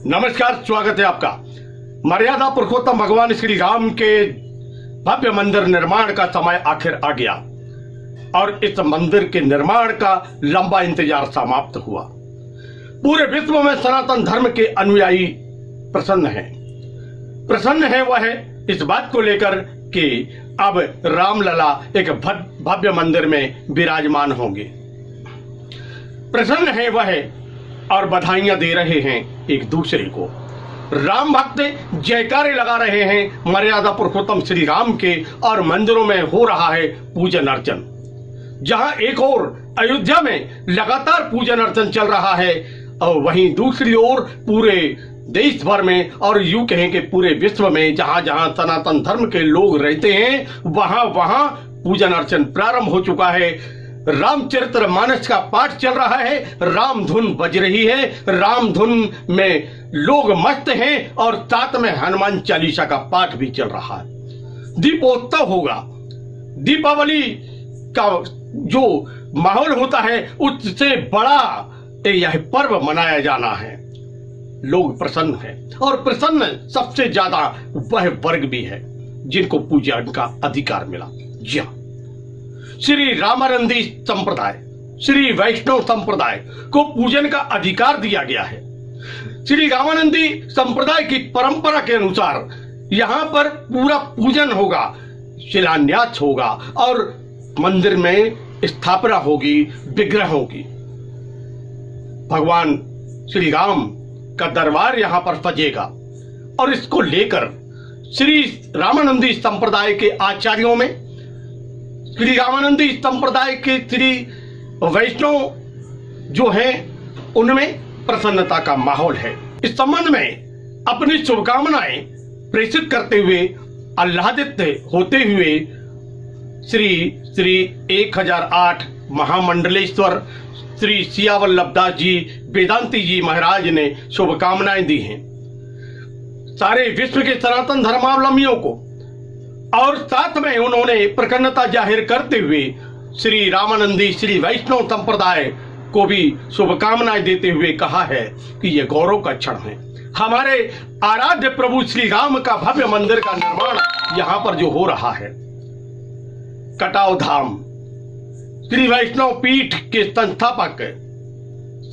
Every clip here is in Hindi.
नमस्कार, स्वागत है आपका। मर्यादा पुरुषोत्तम भगवान श्री राम के भव्य मंदिर निर्माण का समय आखिर आ गया और इस मंदिर के निर्माण का लंबा इंतजार समाप्त हुआ। पूरे विश्व में सनातन धर्म के अनुयायी प्रसन्न है वह इस बात को लेकर कि अब रामलला एक भव्य मंदिर में विराजमान होंगे। प्रसन्न है वह और बधाइयां दे रहे हैं एक दूसरे को। राम भक्त जयकारे लगा रहे हैं मर्यादा पुरुषोत्तम श्री राम के और मंदिरों में हो रहा है पूजन अर्चन। जहां एक ओर अयोध्या में लगातार पूजन अर्चन चल रहा है और वहीं दूसरी ओर पूरे देश भर में और यूं कहें कि पूरे विश्व में जहां जहां सनातन धर्म के लोग रहते हैं वहां वहां पूजन अर्चन प्रारंभ हो चुका है। रामचरित्र मानस का पाठ चल रहा है, राम धुन बज रही है, राम धुन में लोग मस्त हैं और साथ में हनुमान चालीसा का पाठ भी चल रहा है। दीपोत्सव होगा। दीपावली का जो माहौल होता है उससे बड़ा यह पर्व मनाया जाना है। लोग प्रसन्न हैं और प्रसन्न सबसे ज्यादा वह वर्ग भी है जिनको पूजन का अधिकार मिला। जी हाँ, श्री रामानंदी संप्रदाय, श्री वैष्णव संप्रदाय को पूजन का अधिकार दिया गया है। श्री रामानंदी संप्रदाय की परंपरा के अनुसार यहां पर पूरा पूजन होगा, शिलान्यास होगा और मंदिर में स्थापना होगी, विग्रह होगी। भगवान श्री राम का दरबार यहां पर सजेगा और इसको लेकर श्री रामानंदी संप्रदाय के आचार्यों में, श्री रामानंदी संप्रदाय के श्री वैष्णव जो हैं उनमें प्रसन्नता का माहौल है। इस संबंध में अपनी शुभकामनाएं प्रेषित करते हुए, आह्लादित होते हुए श्री 1008 महामंडलेश्वर श्री सियावल्लभ दास जी वेदांती जी महाराज ने शुभकामनाएं दी हैं सारे विश्व के सनातन धर्मावलंबियों को और साथ में उन्होंने प्रसन्नता जाहिर करते हुए श्री रामानंदी श्री वैष्णव संप्रदाय को भी शुभकामनाएं देते हुए कहा है कि यह गौरव का क्षण है। हमारे आराध्य प्रभु श्री राम का भव्य मंदिर का निर्माण यहां पर जो हो रहा है, कटाव धाम श्री वैष्णव पीठ के संस्थापक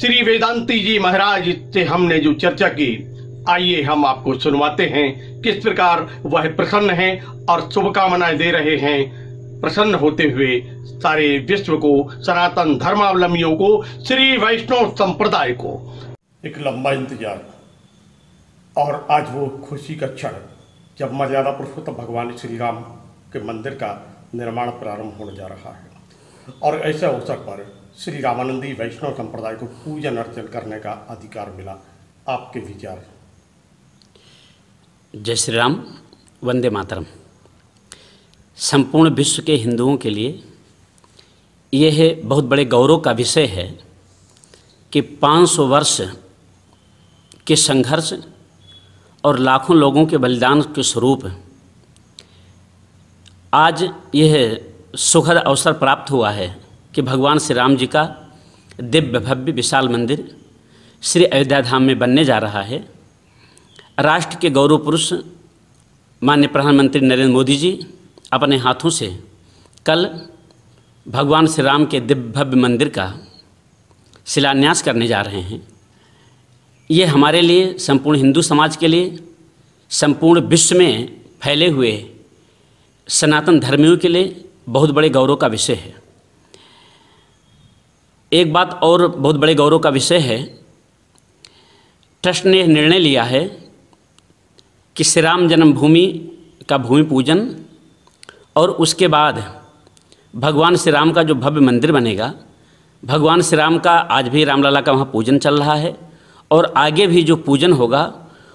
श्री वेदांती जी महाराज से हमने जो चर्चा की, आइए हम आपको सुनवाते हैं किस प्रकार वह प्रसन्न हैं और शुभकामनाएं दे रहे हैं, प्रसन्न होते हुए सारे विश्व को, सनातन धर्मावलंबियों को, श्री वैष्णव संप्रदाय को। एक लंबा इंतजार और आज वो खुशी का क्षण जब मर्यादा पुरुषोत्तम भगवान श्री राम के मंदिर का निर्माण प्रारंभ होने जा रहा है और ऐसे अवसर पर श्री रामानंदी वैष्णव संप्रदाय को पूजन अर्चन करने का अधिकार मिला। आपके विचार? जय श्री राम, वंदे मातरम। संपूर्ण विश्व के हिंदुओं के लिए यह बहुत बड़े गौरव का विषय है कि 500 वर्ष के संघर्ष और लाखों लोगों के बलिदान के स्वरूप आज यह सुखद अवसर प्राप्त हुआ है कि भगवान श्री राम जी का दिव्य भव्य विशाल मंदिर श्री अयोध्या धाम में बनने जा रहा है। राष्ट्र के गौरव पुरुष माननीय प्रधानमंत्री नरेंद्र मोदी जी अपने हाथों से कल भगवान श्री राम के दिव्य भव्य मंदिर का शिलान्यास करने जा रहे हैं। ये हमारे लिए, संपूर्ण हिंदू समाज के लिए, संपूर्ण विश्व में फैले हुए सनातन धर्मियों के लिए बहुत बड़े गौरव का विषय है। एक बात और बहुत बड़े गौरव का विषय है, ट्रस्ट ने निर्णय लिया है कि श्री राम जन्मभूमि का भूमि पूजन और उसके बाद भगवान श्री राम का जो भव्य मंदिर बनेगा, भगवान श्री राम का आज भी रामलला का वहाँ पूजन चल रहा है और आगे भी जो पूजन होगा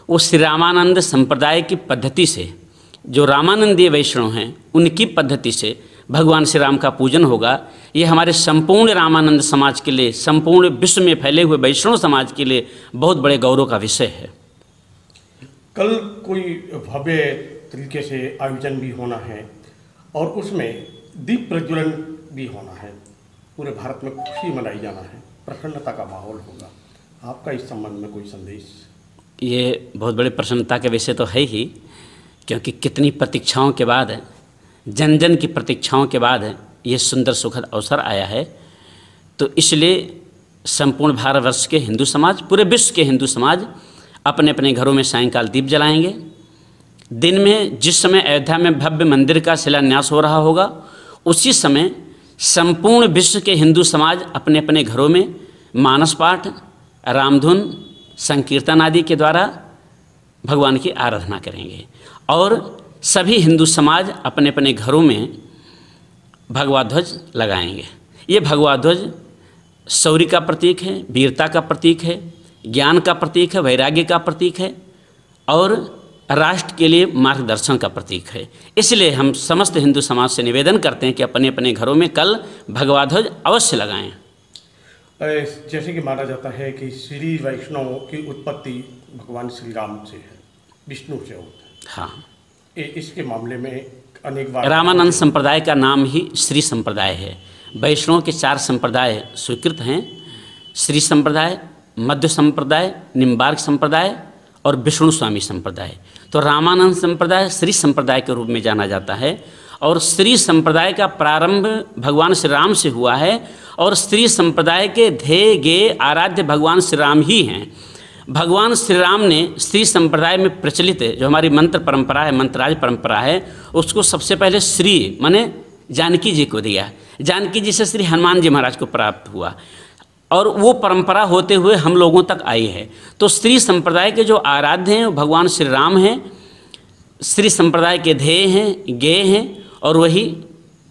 वो श्री रामानंद संप्रदाय की पद्धति से, जो रामानंदीय वैष्णव हैं उनकी पद्धति से भगवान श्री राम का पूजन होगा। ये हमारे संपूर्ण रामानंद समाज के लिए, संपूर्ण विश्व में फैले हुए वैष्णव समाज के लिए बहुत बड़े गौरव का विषय है। कल कोई भव्य तरीके से आयोजन भी होना है और उसमें दीप प्रज्वलन भी होना है, पूरे भारत में खुशी मनाई जाना है, प्रसन्नता का माहौल होगा। आपका इस संबंध में कोई संदेश? ये बहुत बड़े प्रसन्नता के विषय तो है ही, क्योंकि कितनी प्रतीक्षाओं के बाद, जन जन की प्रतीक्षाओं के बाद ये सुंदर सुखद अवसर आया है। तो इसलिए संपूर्ण भारतवर्ष के हिंदू समाज, पूरे विश्व के हिंदू समाज अपने अपने घरों में सायंकाल दीप जलाएंगे। दिन में जिस समय अयोध्या में भव्य मंदिर का शिलान्यास हो रहा होगा, उसी समय संपूर्ण विश्व के हिंदू समाज अपने अपने घरों में मानस पाठ, रामधुन, संकीर्तन आदि के द्वारा भगवान की आराधना करेंगे। और सभी हिंदू समाज अपने अपने घरों में भगवा ध्वज लगाएंगे। ये भगवा ध्वज शौर्य का प्रतीक है, वीरता का प्रतीक है, ज्ञान का प्रतीक है, वैराग्य का प्रतीक है और राष्ट्र के लिए मार्गदर्शन का प्रतीक है। इसलिए हम समस्त हिंदू समाज से निवेदन करते हैं कि अपने अपने घरों में कल भगवा ध्वज अवश्य लगाएं। जैसे कि माना जाता है कि श्री वैष्णव की उत्पत्ति भगवान श्री राम से है, विष्णु से होता है। हाँ, इसके मामले में अनेक बार रामानंद संप्रदाय का नाम ही श्री संप्रदाय है। वैष्णव के 4 संप्रदाय स्वीकृत हैं: श्री संप्रदाय, मध्य संप्रदाय, निम्बार्क संप्रदाय और विष्णु स्वामी संप्रदाय। तो रामानंद संप्रदाय श्री संप्रदाय के रूप में जाना जाता है और श्री संप्रदाय का प्रारंभ भगवान श्री राम से हुआ है और श्री संप्रदाय के ध्येय गे आराध्य भगवान श्री राम ही हैं। भगवान श्री राम ने श्री संप्रदाय में प्रचलित जो हमारी मंत्र परंपरा है, मंत्राज परंपरा है, उसको सबसे पहले श्री माने जानकी जी को दिया। जानकी जी से श्री हनुमान जी महाराज को प्राप्त हुआ और वो परंपरा होते हुए हम लोगों तक आई है। तो श्री संप्रदाय के जो आराध्य हैं वो भगवान श्री राम हैं, श्री संप्रदाय के ध्येय हैं, गेय हैं और वही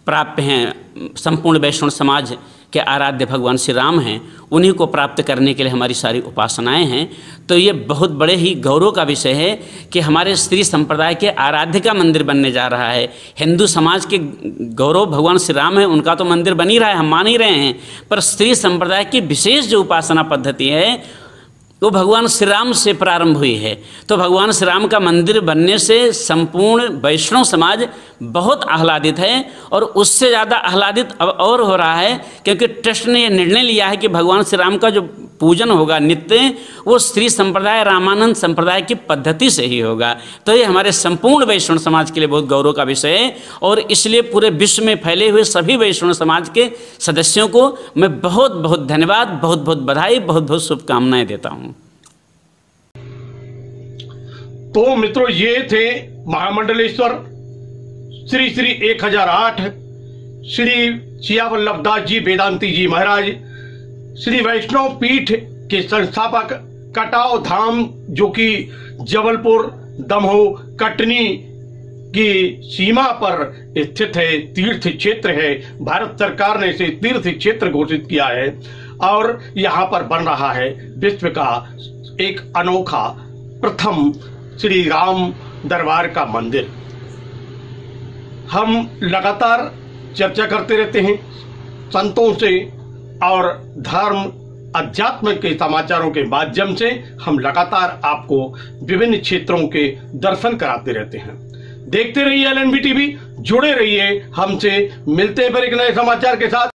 प्राप्य हैं। संपूर्ण वैष्णव समाज के आराध्य भगवान श्री राम हैं, उन्हीं को प्राप्त करने के लिए हमारी सारी उपासनाएं हैं। तो ये बहुत बड़े ही गौरव का विषय है कि हमारे स्त्री संप्रदाय के आराध्य का मंदिर बनने जा रहा है। हिंदू समाज के गौरव भगवान श्री राम है, उनका तो मंदिर बन ही रहा है, हम मान ही रहे हैं, पर स्त्री संप्रदाय की विशेष जो उपासना पद्धति है वो भगवान श्री राम से प्रारंभ हुई है। तो भगवान श्री राम का मंदिर बनने से संपूर्ण वैष्णव समाज बहुत आह्लादित है और उससे ज़्यादा आह्लादित अब और हो रहा है क्योंकि ट्रस्ट ने यह निर्णय लिया है कि भगवान श्री राम का जो पूजन होगा नित्य, वो स्त्री संप्रदाय रामानंद संप्रदाय की पद्धति से ही होगा। तो ये हमारे संपूर्ण वैष्णव समाज के लिए बहुत गौरव का विषय है और इसलिए पूरे विश्व में फैले हुए सभी वैष्णव समाज के सदस्यों को मैं बहुत बहुत धन्यवाद, बहुत बहुत बधाई, बहुत बहुत शुभकामनाएं देता हूँ। तो मित्रों, ये थे महामंडलेश्वर श्री श्री 1008 श्री सियावल्लभ दास जी वेदांती जी महाराज, श्री वैष्णव पीठ के संस्थापक, कटाव धाम जो कि जबलपुर, दमोह, कटनी की सीमा पर स्थित है, तीर्थ क्षेत्र है। भारत सरकार ने इसे तीर्थ क्षेत्र घोषित किया है और यहाँ पर बन रहा है विश्व का एक अनोखा प्रथम श्री राम दरबार का मंदिर। हम लगातार चर्चा करते रहते हैं संतों से और धर्म अध्यात्म के समाचारों के माध्यम से हम लगातार आपको विभिन्न क्षेत्रों के दर्शन कराते रहते हैं। देखते रहिए LNB TV, जुड़े रहिए हमसे। मिलते हैं फिर एक नए समाचार के साथ।